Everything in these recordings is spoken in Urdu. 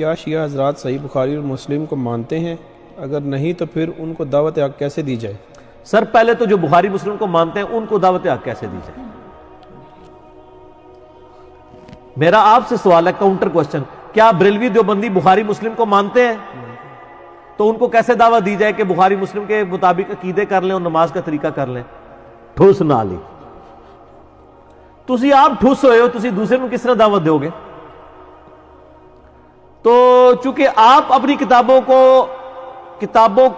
کیا شیعہ حضرات صحیح بخاری اور مسلم کو مانتے ہیں؟ اگر نہیں تو پھر ان کو دعوت حق کیسے دی جائے؟ سر پہلے تو جو بخاری مسلم کو مانتے ہیں ان کو دعوت حق کیسے دی جائے؟ میرا آپ سے سوال ہے، کاؤنٹر کوسچن، کیا بریلوی دیوبندی بخاری مسلم کو مانتے ہیں؟ تو ان کو کیسے دعوت دی جائے کہ بخاری مسلم کے مطابق عقیدے کر لیں اور نماز کا طریقہ کر لیں؟ ٹھوس نہ لی تسی آپ ٹھوس ہوئے ہو، تسی دوسرے کو کس طرح دعوت دو گے؟ تو چونکہ آپ اپنی کتابوں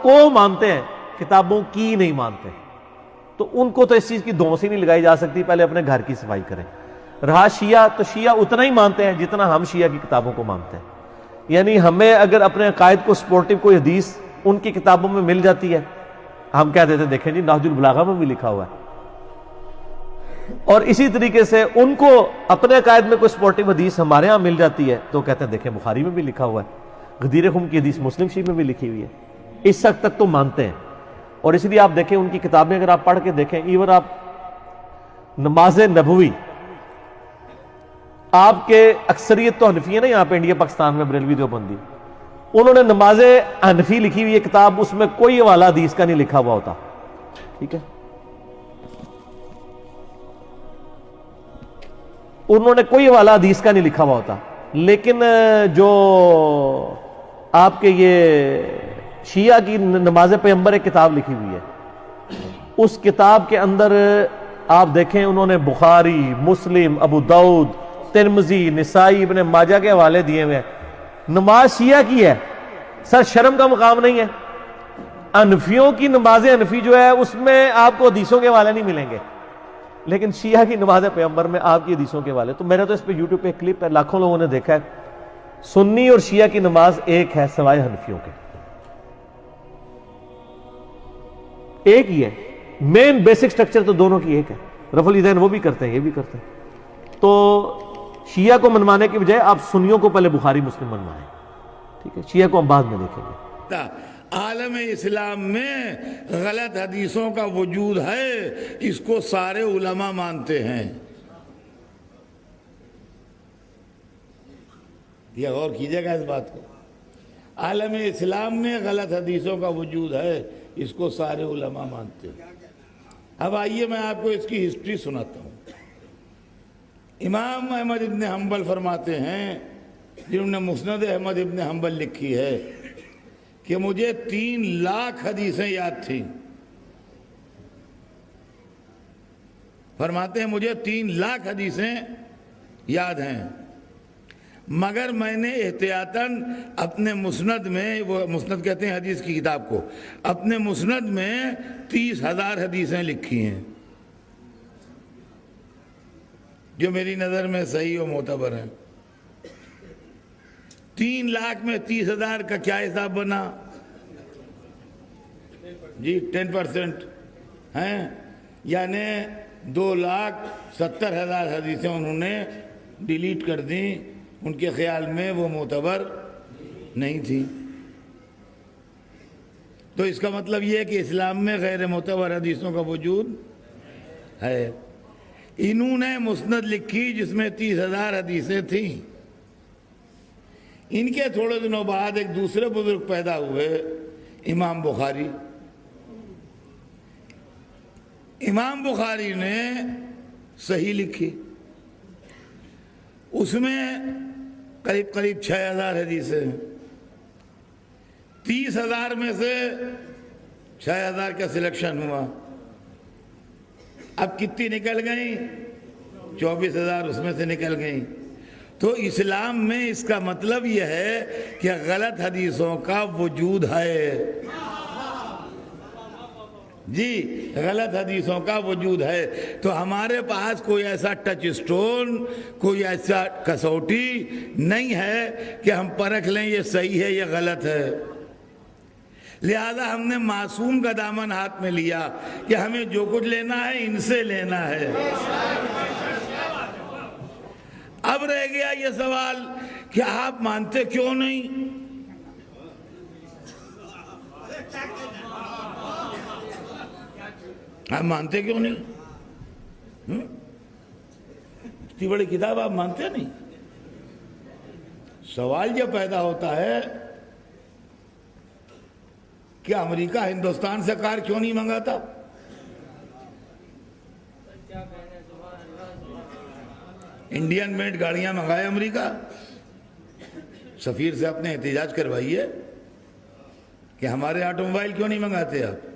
کو مانتے ہیں، کتابوں کی نہیں مانتے، تو ان کو تو اس چیز کی دھونس ہی نہیں لگائی جا سکتی، پہلے اپنے گھر کی صفائی کریں۔ رہا شیعہ، تو شیعہ اتنا ہی مانتے ہیں جتنا ہم شیعہ کی کتابوں کو مانتے ہیں، یعنی ہمیں اگر اپنے عقائد کو سپورٹیو کوئی حدیث ان کی کتابوں میں مل جاتی ہے، ہم کہہ دیتے ہیں دیکھیں جی نہج البلاغہ میں بھی لکھا ہوا ہے، اور اسی طریقے سے ان کو اپنے عقائد میں کوئی سپورٹیو حدیث ہمارے ہاں مل جاتی ہے تو کہتے ہیں دیکھیں بخاری میں بھی لکھا ہوا ہے، غدیر خم کی حدیث مسلم شریف میں بھی لکھی ہوئی ہے، اس حد تک تو مانتے ہیں۔ اور اس لیے آپ دیکھیں ان کی کتابیں اگر آپ پڑھ کے دیکھیں، ایون آپ نماز نبوی، آپ کے اکثریت تو حنفی ہے نا یہاں پہ انڈیا پاکستان میں، بریلوی دیوبندی، انہوں نے نماز حنفی لکھی ہوئی ہے کتاب، اس میں کوئی حوالہ حدیث کا نہیں لکھا ہوا ہوتا، ٹھیک ہے، انہوں نے کوئی حوالہ حدیث کا نہیں لکھا ہوا ہوتا، لیکن جو آپ کے یہ شیعہ کی نماز پیغمبر ایک کتاب لکھی ہوئی ہے، اس کتاب کے اندر آپ دیکھیں انہوں نے بخاری، مسلم، ابو داؤد، ترمذی، نسائی، ابن ماجہ کے حوالے دیے ہوئے ہیں۔ نماز شیعہ کی ہے، سر شرم کا مقام نہیں ہے۔ حنفیوں کی نماز حنفی جو ہے اس میں آپ کو حدیثوں کے حوالے نہیں ملیں گے، لیکن شیعہ کی نماز پیغمبر میں آپ کی حدیثوں کے حوالے۔ تو میرا تو اس پہ یوٹیوب پہ کلپ ہے، لاکھوں لوگوں نے دیکھا ہے، سنی اور شیعہ کی نماز ایک ہے سوائے حنفیوں کے، ایک ہی ہے، مین بیسک سٹرکچر تو دونوں کی ایک ہے، رفع الیدین وہ بھی کرتے ہیں، یہ بھی کرتے ہیں۔ تو شیعہ کو منوانے کی بجائے آپ سنیوں کو پہلے بخاری مسلم منوائیں، ٹھیک ہے، شیعہ کو ہم بعد میں دیکھیں گے۔ عالم اسلام میں غلط حدیثوں کا وجود ہے، اس کو سارے علماء مانتے ہیں، یہ غور کیجئے گا اس بات کو۔ عالم اسلام میں غلط حدیثوں کا وجود ہے، اس کو سارے علماء مانتے ہیں۔ اب آئیے میں آپ کو اس کی ہسٹری سناتا ہوں۔ امام احمد ابن حنبل فرماتے ہیں، جنہوں نے مسند احمد ابن حنبل لکھی ہے، کہ مجھے 3 لاکھ حدیثیں یاد تھیں۔ فرماتے ہیں مجھے 3 لاکھ حدیثیں یاد ہیں، مگر میں نے احتیاطاً اپنے مسند میں، وہ مسند کہتے ہیں حدیث کی کتاب کو، اپنے مسند میں 30,000 حدیثیں لکھی ہیں، جو میری نظر میں صحیح و معتبر ہیں۔ 3 لاکھ میں 30,000 کا کیا حساب بنا؟ جی 10% ہیں، یعنی 2,70,000 حدیثیں انہوں نے ڈیلیٹ کر دیں، ان کے خیال میں وہ معتبر نہیں تھی۔ تو اس کا مطلب یہ ہے کہ اسلام میں غیر معتبر حدیثوں کا وجود ہے۔ انہوں نے مسند لکھی جس میں 30,000 حدیثیں تھیں۔ ان کے تھوڑے دنوں بعد ایک دوسرے بزرگ پیدا ہوئے، امام بخاری۔ امام بخاری نے صحیح لکھی، اس میں قریب 6,000 حدیثیں ہیں۔ 30,000 میں سے 6,000 کا سلیکشن ہوا، اب کتنی نکل گئیں؟ 24,000 اس میں سے نکل گئیں۔ تو اسلام میں اس کا مطلب یہ ہے کہ غلط حدیثوں کا وجود ہے، جی غلط حدیثوں کا وجود ہے۔ تو ہمارے پاس کوئی ایسا ٹچ سٹون، کوئی ایسا کسوٹی نہیں ہے کہ ہم پرکھ لیں یہ صحیح ہے یہ غلط ہے۔ لہذا ہم نے معصوم کا دامن ہاتھ میں لیا کہ ہمیں جو کچھ لینا ہے ان سے لینا ہے۔ اب رہ گیا یہ سوال کہ آپ مانتے کیوں نہیں؟ آپ مانتے کیوں نہیں؟ اتنی بڑی کتاب آپ مانتے نہیں؟ سوال یہ پیدا ہوتا ہے کہ امریکہ ہندوستان سے کار کیوں نہیں منگاتا؟ انڈین میڈ گاڑیاں منگائے امریکہ، سفیر سے اپنے احتجاج کروائیے کہ ہمارے آٹو موبائل کیوں نہیں منگاتے آپ؟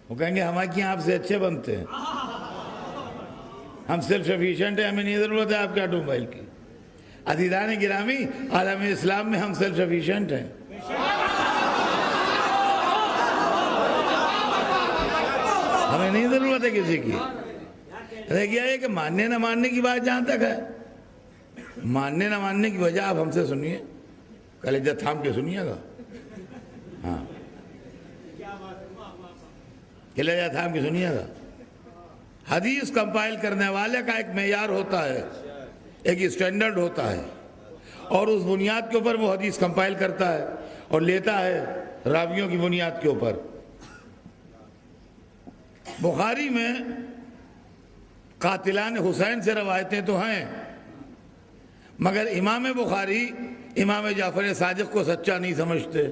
وہ کہیں گے ہمارے آپ سے اچھے بنتے ہیں، ہم سیلف سفیشینٹ ہیں، ہمیں نہیں ضرورت ہے آپ کے آٹو موبائل کی۔ عزیزان گرامی، عالم اسلام میں ہم سیلف سفیشینٹ ہیں، ہمیں نہیں ضرورت ہے کسی کی۔ رہ گیا ہے کہ ماننے نہ ماننے کی بات جہاں تک ہے، ماننے نہ ماننے کی وجہ آپ ہم سے سنیے، کلیجہ تھام کے سنیے گا، ہاں کلیجہ تھام کے سنیے گا۔ حدیث کمپائل کرنے والے کا ایک معیار ہوتا ہے، ایک اسٹینڈرڈ ہوتا ہے، اور اس بنیاد کے اوپر وہ حدیث کمپائل کرتا ہے اور لیتا ہے راویوں کی بنیاد کے اوپر۔ بخاری میں قاتلان حسین سے روایتیں تو ہیں، مگر امام بخاری امام جعفر صادق کو سچا نہیں سمجھتے،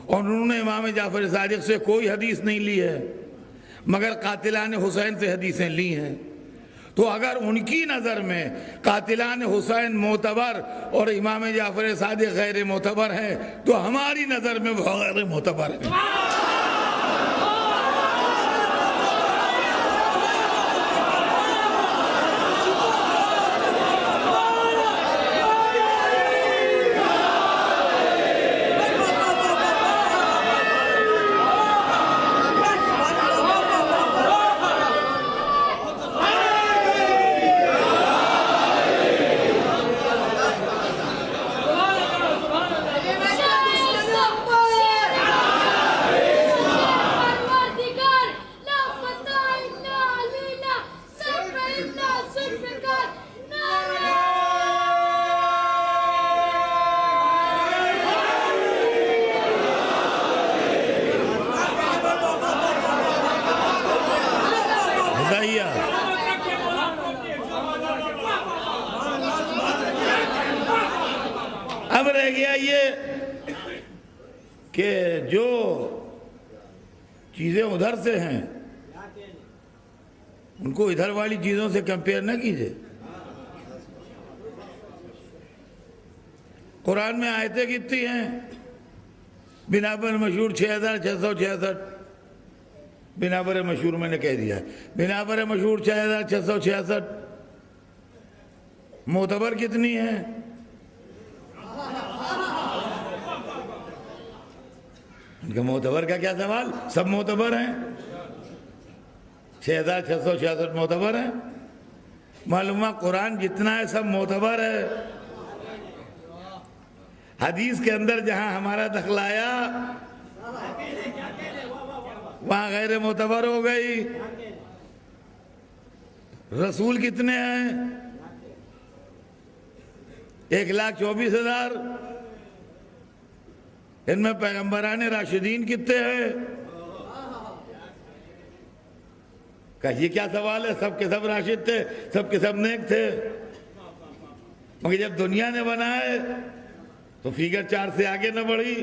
اور انہوں نے امام جعفر صادق سے کوئی حدیث نہیں لی ہے، مگر قاتلان حسین سے حدیثیں لی ہیں۔ تو اگر ان کی نظر میں قاتلان حسین معتبر اور امام جعفر صادق غیر معتبر ہیں، تو ہماری نظر میں وہ غیر معتبر ہیں۔ اب رہ گیا یہ کہ جو چیزیں ادھر سے ہیں ان کو ادھر والی چیزوں سے کمپیئر نہ کیجئے۔ قرآن میں آیتیں کتنی ہیں؟ بنا پر مشہور 6666، بنا پر مشہور میں نے کہہ دیا ہے، بنا پر مشہور 6666۔ معتبر کتنی ہیں؟ ان کا معتبر کا کیا سوال؟ سب معتبر ہیں، 6666 معتبر ہیں۔ معلومہ قرآن جتنا ہے سب معتبر ہے۔ حدیث کے اندر جہاں ہمارا دخل آیا وہاں غیر معتبر ہو گئی۔ رسول کتنے ہیں؟ 1,24,000۔ ان میں پیغمبران راشدین کتنے ہیں؟ کہ یہ کیا سوال ہے؟ سب کے سب راشد تھے، سب کے سب نیک تھے، مگر جب دنیا نے بنائے تو فیگر 4 سے آگے نہ بڑھی۔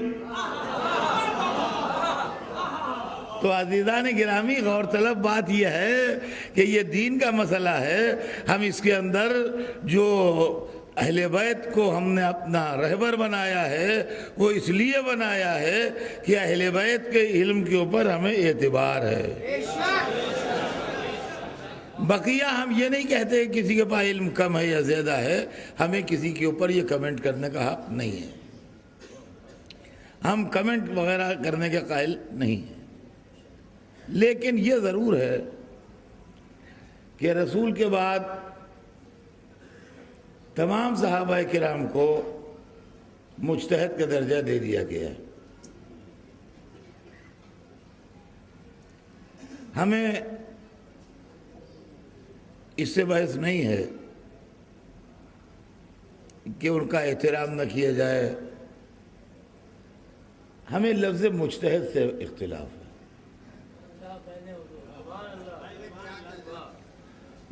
تو عزیزان گرامی، غور طلب بات یہ ہے کہ یہ دین کا مسئلہ ہے۔ ہم اس کے اندر جو اہل بیت کو ہم نے اپنا رہبر بنایا ہے وہ اس لیے بنایا ہے کہ اہل بیت کے علم کے اوپر ہمیں اعتبار ہے۔ بقیہ ہم یہ نہیں کہتے کہ کسی کے پاس علم کم ہے یا زیادہ ہے، ہمیں کسی کے اوپر یہ کمنٹ کرنے کا حق نہیں ہے، ہم کمنٹ وغیرہ کرنے کے قائل نہیں ہیں۔ لیکن یہ ضرور ہے کہ رسول کے بعد تمام صحابہ کرام کو مجتہد کا درجہ دے دیا گیا ہے۔ ہمیں اس سے بحث نہیں ہے کہ ان کا احترام نہ کیا جائے، ہمیں لفظ مجتہد سے اختلاف ہے۔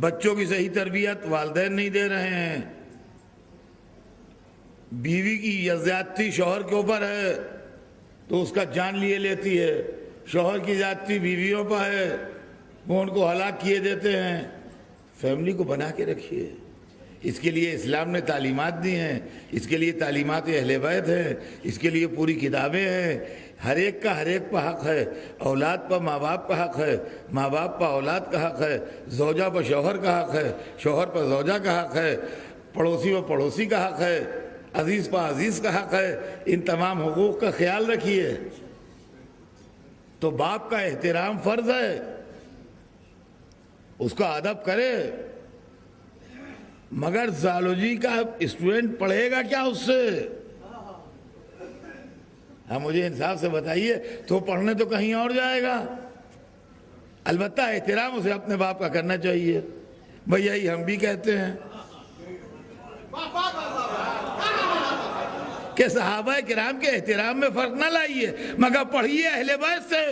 بچوں کی صحیح تربیت والدین نہیں دے رہے ہیں، بیوی کی زیادتی شوہر کے اوپر ہے تو اس کا جان لیے لیتی ہے، شوہر کی زیادتی بیویوں پر ہے وہ ان کو ہلاک کیے دیتے ہیں۔ فیملی کو بنا کے رکھیے، اس کے لیے اسلام نے تعلیمات دی ہیں، اس کے لیے تعلیمات اہل بیت ہیں، اس کے لیے پوری کتابیں ہیں۔ ہر ایک کا ہر ایک پر حق ہے، اولاد پر ماں باپ کا حق ہے، ماں باپ پر اولاد کا حق ہے، زوجہ پر شوہر کا حق ہے، شوہر پر زوجہ کا حق ہے، پڑوسی پر پڑوسی کا حق ہے، عزیز پر عزیز کا حق ہے۔ ان تمام حقوق کا خیال رکھیے۔ تو باپ کا احترام فرض ہے، اس کا ادب کرے، مگر زالوجی کا اسٹوڈنٹ پڑھے گا کیا اس سے؟ ہاں مجھے انصاف سے بتائیے، تو پڑھنے تو کہیں اور جائے گا۔ البتہ احترام اسے اپنے باپ کا کرنا چاہیے۔ بھئی یہی ہم بھی کہتے ہیں کہ صحابہ کرام کے احترام میں فرق نہ لائیے، مگر پڑھیے اہل بیت سے۔